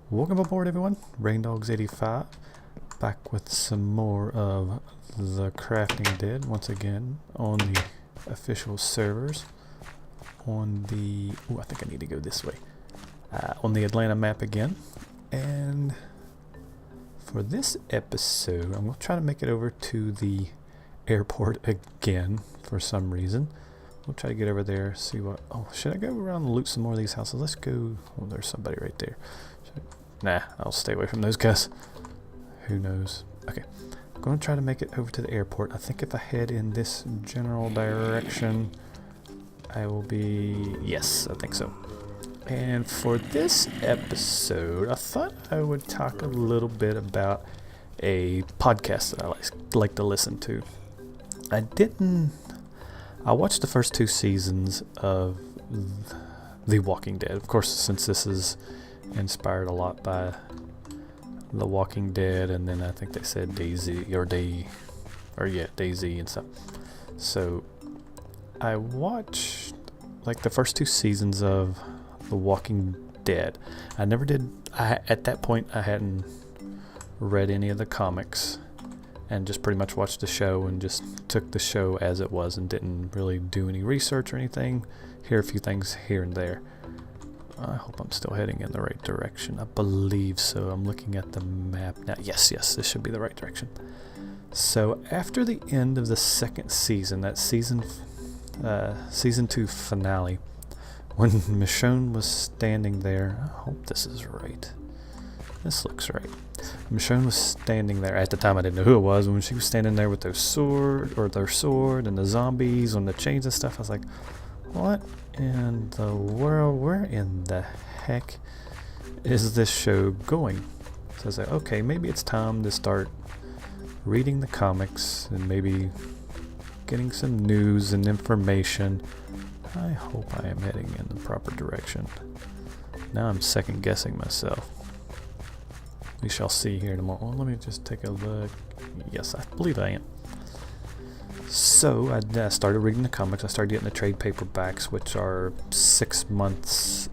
Welcome aboard, everyone. RainDogs85 back with some more of the Crafting Dead once again on the official servers on the I think I need to go this way on the Atlanta map again. And for this episode I'm gonna try to make it over to the airport again for some reason. We'll try to get over there, see what... Oh, should I go around and loot some more of these houses? Let's go... Oh, there's somebody right there. Nah, I'll stay away from those guys. Who knows? Okay, I'm going to try to make it over to the airport. I think if I head in this general direction, I will be... Yes, I think so. And for this episode, I thought I would talk a little bit about a podcast that I like to listen to. I watched the first 2 seasons of The Walking Dead. Of course, since this is inspired a lot by The Walking Dead, and then I think they said DayZ DayZ and stuff. So I watched like the first 2 seasons of The Walking Dead. At that point I hadn't read any of the comics and just pretty much watched the show and just took the show as it was and didn't really do any research or anything. Hear a few things here and there. I hope I'm still heading in the right direction. I believe so. I'm looking at the map now. Yes, this should be the right direction. So after the end of the second season, that season 2 finale, when Michonne was standing there, I hope this is right. This looks right. Michonne was standing there. At the time I didn't know who it was. When she was standing there with their sword and the zombies on the chains and stuff, I was like, what in the world? Where in the heck is this show going? So I was like, okay, maybe it's time to start reading the comics and maybe getting some news and information. I hope I am heading in the proper direction. Now I'm second guessing myself. We shall see here tomorrow. Well, let me just take a look. Yes, I believe I am. So I started reading the comics. I started getting the trade paperbacks, which are 6 months.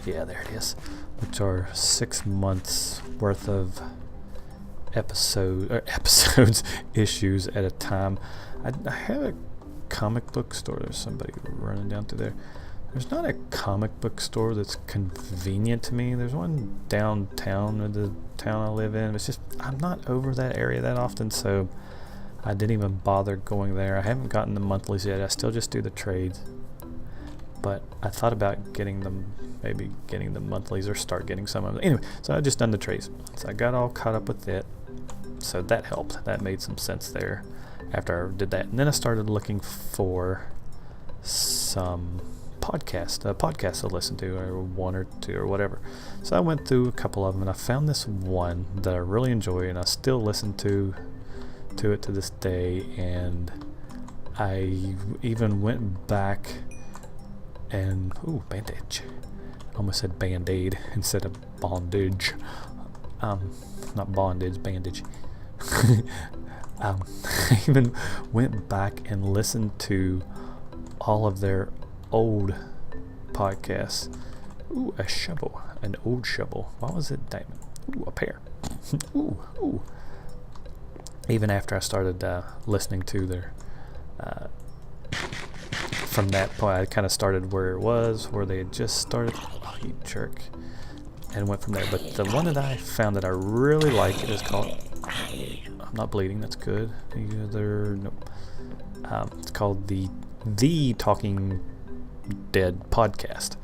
Yeah, there it is. Which are 6 months worth of episodes, issues at a time. I have a comic book store. There's somebody running down through there. There's not a comic book store that's convenient to me. There's one downtown in the town I live in. It's just, I'm not over that area that often, so I didn't even bother going there. I haven't gotten the monthlies yet. I still just do the trades. But I thought about getting them, maybe getting the monthlies or start getting some of them. Anyway, so I just done the trades. So I got all caught up with it. So that helped. That made some sense there after I did that. And then I started looking for some podcasts to listen to, or 1 or 2 or whatever. So I went through a couple of them and I found this one that I really enjoy and I still listen to it to this day. And I even went back and bandage. I almost said band-aid instead of bondage. Not bondage, bandage. I even went back and listened to all of their old podcasts. Ooh, a shovel. An old shovel. Why was it diamond? Ooh, a pear. Ooh. Even after I started listening to their... from that point, I kind of started where they had just started. Oh, you jerk. And went from there. But the one that I found that I really like is called... I'm not bleeding, that's good. Nope. It's called the Talking Dead podcast.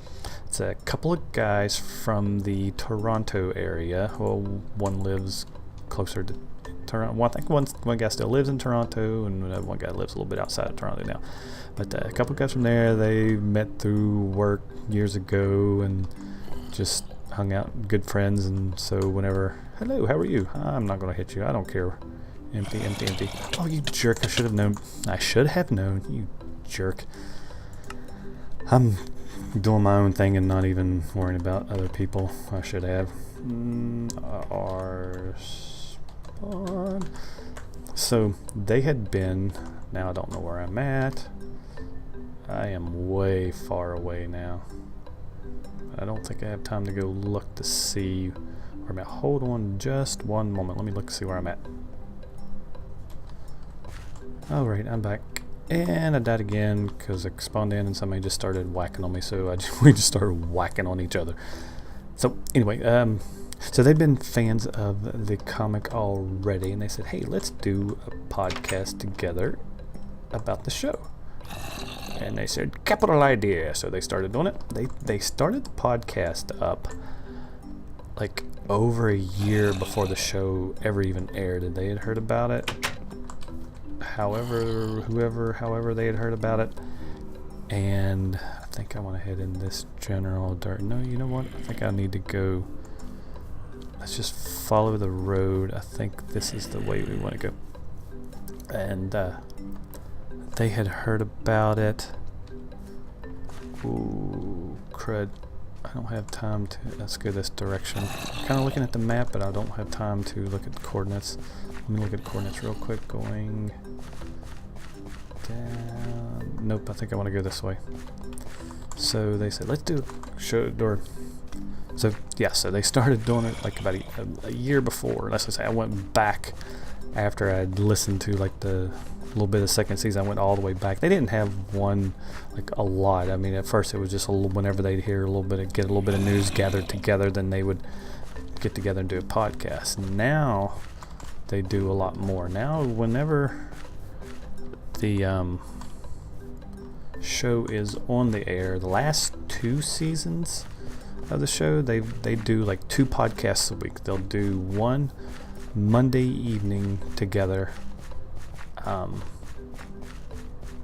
It's a couple of guys from the Toronto area. Well, one lives closer to Toronto. Well, I think one guy still lives in Toronto, and one guy lives a little bit outside of Toronto now. But a couple of guys from there, they met through work years ago and just hung out, good friends. And so whenever, hello, how are you? I'm not going to hit you. I don't care. Empty. Oh, you jerk. I should have known. You jerk. I'm doing my own thing and not even worrying about other people. I should have. Spawn. So they had been, now I don't know where I'm at. I am way far away now. I don't think I have time to go look to see where I'm at. Hold on just one moment. Let me look to see where I'm at. Alright, I'm back. And I died again because I spawned in and somebody just started whacking on me, so we just started whacking on each other. So anyway, so they've been fans of the comic already, and they said, hey, let's do a podcast together about the show. And they said, capital idea. So they started doing it. They started the podcast up like over a year before the show ever even aired, and they had heard about it. However they had heard about it. And I think I want to head in this general dirt. No, you know what? I think I need to go. Let's just follow the road. I think this is the way we want to go. And they had heard about it. Ooh, crud. I don't have time to. Let's go this direction. I'm kind of looking at the map, but I don't have time to look at the coordinates. Let me look at the coordinates real quick. Going down. Nope, I think I want to go this way. So they said, let's do a show. Or so yeah, so they started doing it like about a year before. Let's just say I went back after I'd listened to like the little bit of the second season. I went all the way back. They didn't have one like a lot. I mean, at first it was just a little, whenever they'd hear a little bit, get a little bit of news gathered together, then they would get together and do a podcast. Now they do a lot more. Now whenever the show is on the air, the last 2 seasons of the show, they do like 2 podcasts a week. They'll do one Monday evening together.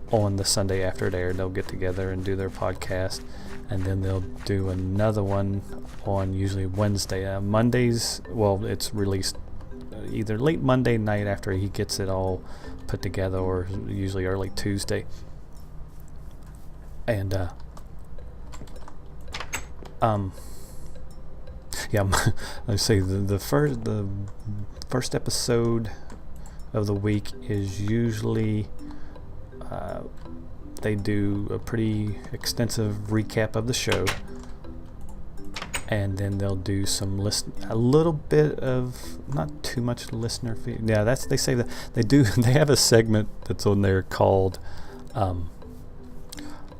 On the Sunday after it aired, they'll get together and do their podcast, and then they'll do another one on usually Wednesday. Mondays, well, it's released either late Monday night after he gets it all put together, or usually early Tuesday. And yeah, let's say the first episode of the week is usually they do a pretty extensive recap of the show, and then they'll do some a little bit of, not too much listener feedback. Yeah, they say that they have a segment that's on there called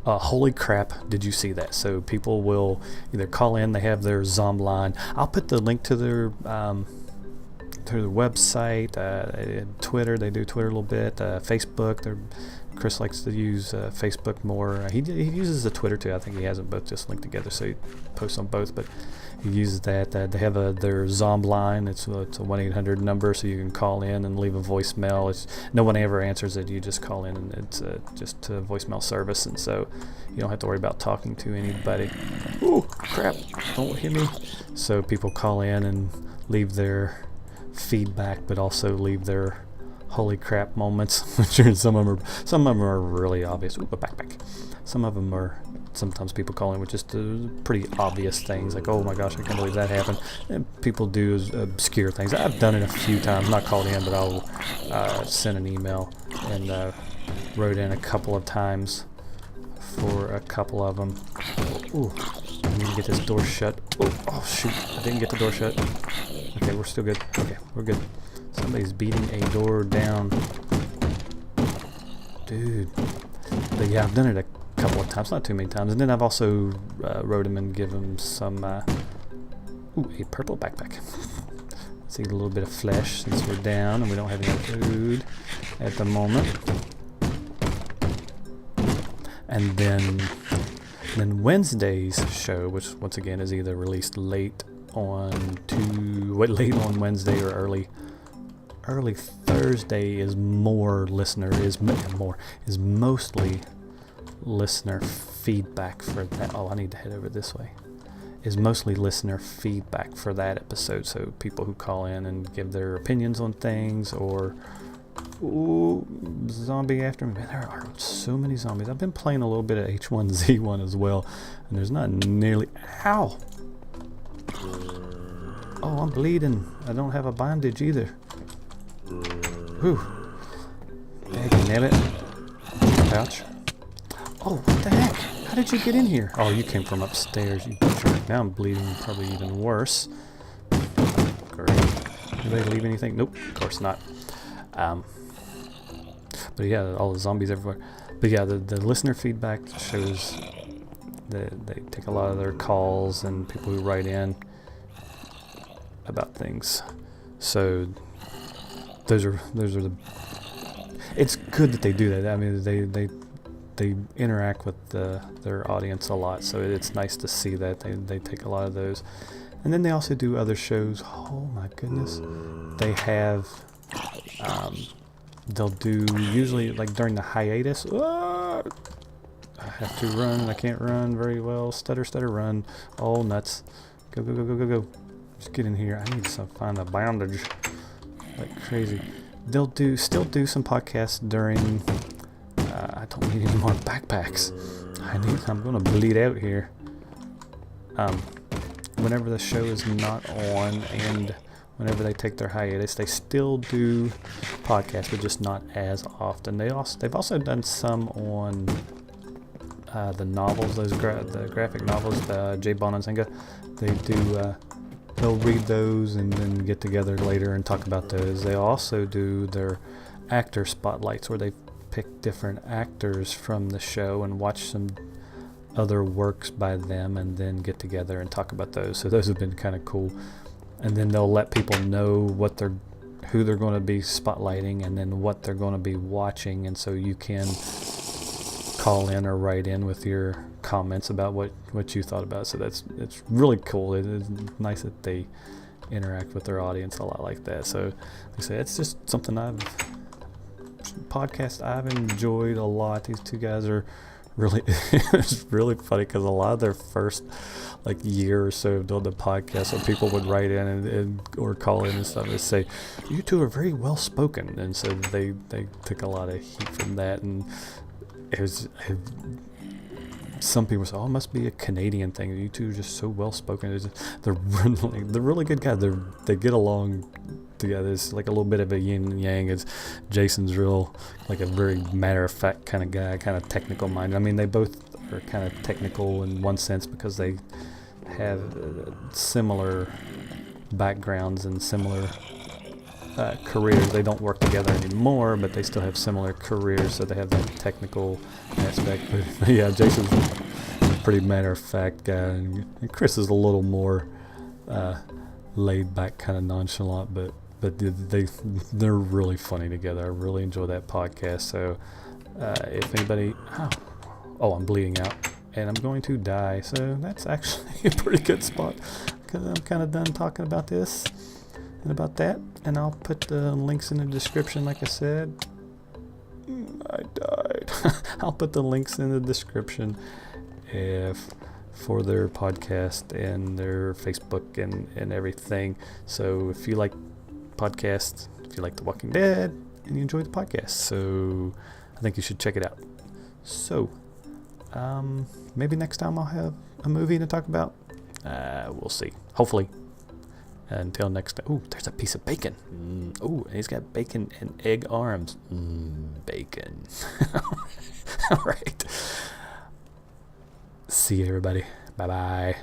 holy crap, did you see that? So people will either call in, they have their Zombie line. I'll put the link to their website, Twitter. They do Twitter a little bit, Facebook. Chris likes to use Facebook more. He uses the Twitter too. I think he has them both just linked together, so he posts on both. But he uses that. They have their Zombie line. It's a 1-800 number, so you can call in and leave a voicemail. No one ever answers it. You just call in, and it's just a voicemail service, and so you don't have to worry about talking to anybody. Ooh, crap! Don't hit me. So people call in and leave their feedback, but also leave their holy crap moments, which are some of them are really obvious. Ooh, a backpack. Some of them are, sometimes people call in with just pretty obvious things like, oh my gosh, I can't believe that happened. And people do obscure things. I've done it a few times, not called in, but I'll send an email, and wrote in a couple of times for a couple of them. Ooh, I need to get this door shut. Oh shoot, I didn't get the door shut. Okay, we're still good. Okay, we're good. Somebody's beating a door down. Dude. But yeah, I've done it a couple of times, not too many times. And then I've also wrote him and give him some, a purple backpack. Let's eat a little bit of flesh since we're down and we don't have any food at the moment. And then Wednesday's show, which once again is either released late on Wednesday or early Thursday, is mostly listener feedback for that. Oh, I need to head over this way. Is mostly listener feedback for that episode. So people who call in and give their opinions on things, or zombie after me. Man, there are so many zombies. I've been playing a little bit of H1Z1 as well, and there's not nearly. Ow! Oh, I'm bleeding. I don't have a bandage either. Whew. Nabbit. Ouch. Oh, what the heck? How did you get in here? Oh, you came from upstairs, you jerk. Now I'm bleeding, probably even worse. Great. Did they leave anything? Nope, of course not. But yeah, all the zombies everywhere. But yeah, the listener feedback shows that they take a lot of their calls and people who write in about things. So those are the. It's good that they do that. I mean, they interact with their audience a lot, so it's nice to see that they take a lot of those. And then they also do other shows. Oh my goodness, they have. They'll do usually like during the hiatus. I have to run. I can't run very well. Stutter, run. Oh nuts! Go! Just get in here. I need to find a bandage. Like crazy. They'll still do some podcasts during. I don't need any more backpacks. I'm gonna bleed out here. Whenever the show is not on and whenever they take their hiatus, they still do podcasts, but just not as often. They've also done some on the novels, the graphic novels, J. Bonanzinga. They do. They'll read those and then get together later and talk about those. They also do their actor spotlights, where they pick different actors from the show and watch some other works by them, and then get together and talk about those. So those have been kind of cool. And then they'll let people know who they're going to be spotlighting, and then what they're going to be watching, and so you can call in or write in with your comments about what you thought about it. So it's really cool. It's nice that they interact with their audience a lot like that. So like I say, it's just something podcast I've enjoyed a lot. These two guys are really it's really funny because a lot of their first like year or so of doing the podcast, so people would write in and or call in and stuff and say, you two are very well spoken, and so they took a lot of heat from that. And it was some people say, oh, it must be a Canadian thing. You two are just so well spoken. They're really good guys. They get along together. It's like a little bit of a yin and yang. It's Jason's real, like a very matter of fact kind of guy, kind of technical minded. I mean, they both are kind of technical in one sense because they have similar backgrounds and similar careers. They don't work together anymore, but they still have similar careers, so they have that technical aspect. But yeah, Jason's a pretty matter of fact guy, and Chris is a little more laid back, kind of nonchalant, but they're really funny together. I really enjoy that podcast. So if anybody, I'm bleeding out and I'm going to die, so that's actually a pretty good spot because I'm kind of done talking about this and about that, and I'll put the links in the description. Like I said, I died. I'll put the links in the description for their podcast and their Facebook and everything. So if you like podcasts, if you like The Walking Dead, and you enjoy the podcast, so I think you should check it out. So maybe next time I'll have a movie to talk about. We'll see. Hopefully. Until next time. Ooh, there's a piece of bacon. Ooh, and he's got bacon and egg arms. Bacon. All right. See you, everybody. Bye-bye.